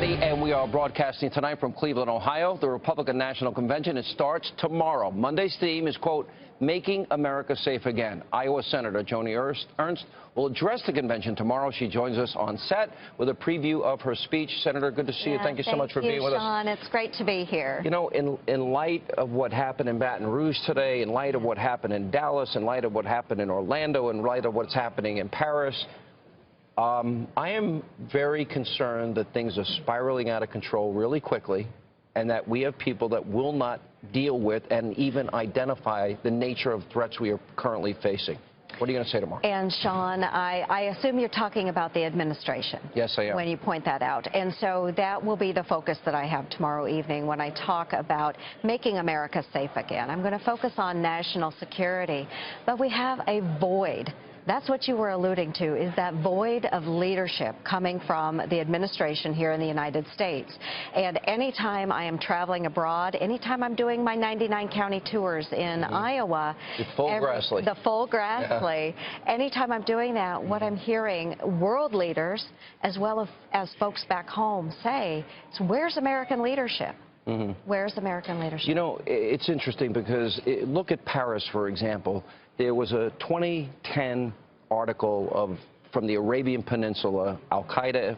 Hannity, and we are broadcasting tonight from Cleveland, Ohio. The Republican National Convention, it starts tomorrow. Monday's theme is, quote, making America safe again. Iowa Senator Joni Ernst will address the convention tomorrow. She joins us on set with a preview of her speech. Senator, good to see you. Thank you so much for being with us. Sean, it's great to be here. You know, in light of what happened in Baton Rouge today, in light of what happened in Dallas, in light of what happened in Orlando, in light of what's happening in Paris, I am very concerned that things are spiraling out of control really quickly, and that we have people that will not deal with and even identify the nature of threats we are currently facing. What are you going to say tomorrow? And, Sean, I assume you're talking about the administration. Yes, I am. When you point that out. And so that will be the focus that I have tomorrow evening when I talk about making America safe again. I'm going to focus on national security, but we have a void. That's what you were alluding to, is that void of leadership coming from the administration here in the United States. And anytime I am traveling abroad, anytime I'm doing my 99 county tours in Iowa, the full Grassley, anytime I'm doing that, what I'm hearing world leaders as well as folks back home say is, where's American leadership? Where's American leadership? You know, it's interesting because look at Paris, for example. There was a 2010 article from the Arabian Peninsula, Al-Qaeda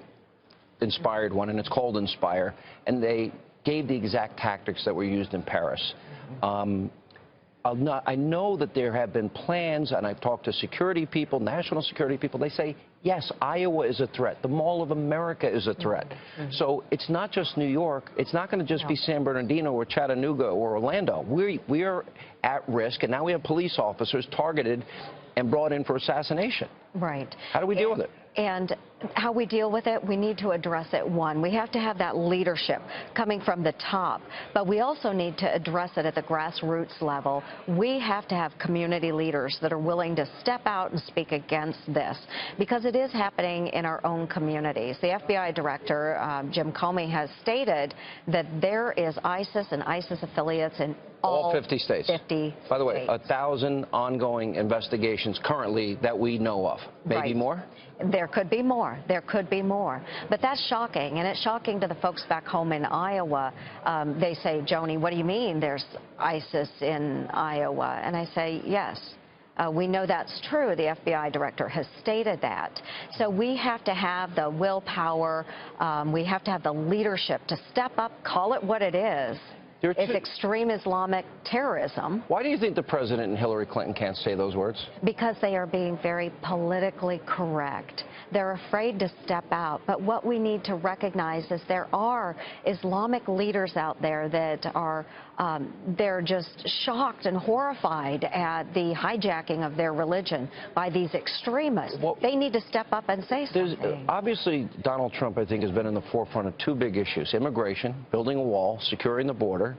inspired one, and it's called Inspire, and they gave the exact tactics that were used in Paris. I know that there have been plans, and I've talked to security people, national security people. They say, yes, Iowa is a threat. The Mall of America is a threat. So it's not just New York. It's not going to just be San Bernardino or Chattanooga or Orlando. We are at risk, and now we have police officers targeted and brought in for assassination. Right. How do we deal with it? And how we deal with it, we need to address it. One, we have to have that leadership coming from the top, but we also need to address it at the grassroots level. We have to have community leaders that are willing to step out and speak against this, because it is happening in our own communities. The FBI director, Jim Comey, has stated that there is ISIS and ISIS affiliates in all 50 states. 50 By the way, states. 1,000 ongoing investigations currently that we know of. Maybe more? There could be more. There could be more. But that's shocking, and it's shocking to the folks back home in Iowa. They say, Joni, what do you mean there's ISIS in Iowa? And I say, yes. We know that's true. The FBI director has stated that. So we have to have the willpower. We have to have the leadership to step up, call it what it is. It's extreme Islamic terrorism. Why do you think the president and Hillary Clinton can't say those words? Because they are being very politically correct. They're afraid to step out. But what we need to recognize is there are Islamic leaders out there that are they're just shocked and horrified at the hijacking of their religion by these extremists. Well, they need to step up and say something. Obviously, Donald Trump, I think, has been in the forefront of two big issues: immigration, building a wall, securing the border,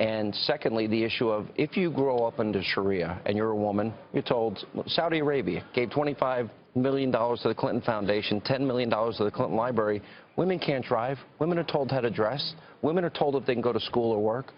and secondly, the issue of if you grow up under Sharia and you're a woman, you're told Saudi Arabia gave $25 million to the Clinton Foundation, $10 million to the Clinton Library. Women can't drive. Women are told how to dress. Women are told if they can go to school or work.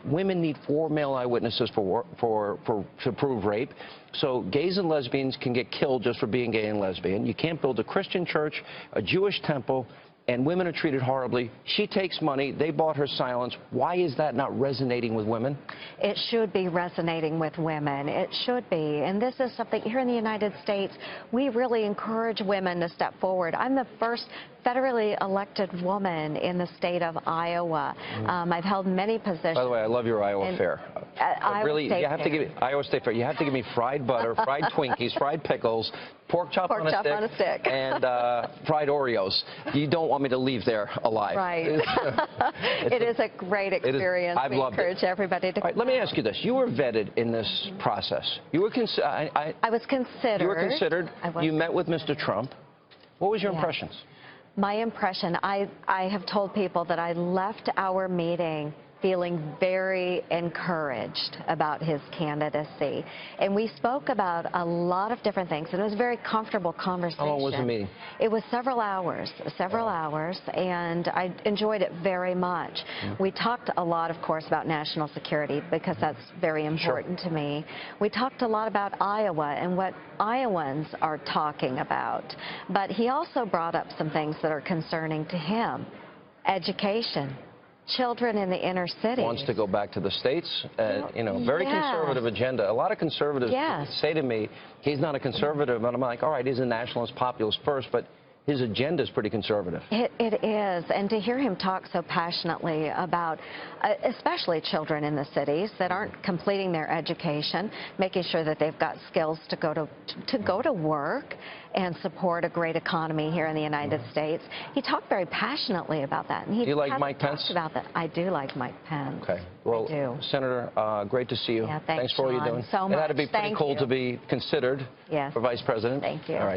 Women need 4 male eyewitnesses to prove rape. So gays and lesbians can get killed just for being gay and lesbian. You can't build a Christian church, a Jewish temple, and women are treated horribly. She takes money. They bought her silence. Why is that not resonating with women? It should be resonating with women. It should be. And this is something here in the United States, we really encourage women to step forward. I'm the first federally elected woman in the state of Iowa. I've held many positions. By the way, I love your Iowa Fair. Really, you have to give me Iowa State Fair. You have to give me fried butter, fried Twinkies, fried pickles, pork chop on a stick, and fried Oreos. You don't want me to leave there alive. Right. It is a great experience. I've loved it. We encourage everybody to come. All right, let me ask you this. You were vetted in this process. You were I was considered. You were considered. You met with Mr. Trump. What was your impressions? My impression, I have told people that I left our meeting feeling very encouraged about his candidacy. And we spoke about a lot of different things, and it was a very comfortable conversation. How long was the meeting? It was several hours, and I enjoyed it very much. We talked a lot, of course, about national security, because that's very important to me. We talked a lot about Iowa and what Iowans are talking about, but he also brought up some things that are concerning to him. Education. Children in the inner cities. Wants to go back to the States. You know, very conservative agenda. A lot of conservatives say to me, he's not a conservative. And I'm like, all right, he's a nationalist, populist first, but his agenda is pretty conservative. It is, and to hear him talk so passionately about especially children in the cities that aren't completing their education, making sure that they've got skills to go to work and support a great economy here in the United States. He talked very passionately about that. And he do you like Mike Pence? About that. I do like Mike Pence. Okay. Well, I do. Senator, great to see you. Yeah, thanks for all you're doing. So much. It had to be pretty cool to be considered for Vice President. Thank you. All right.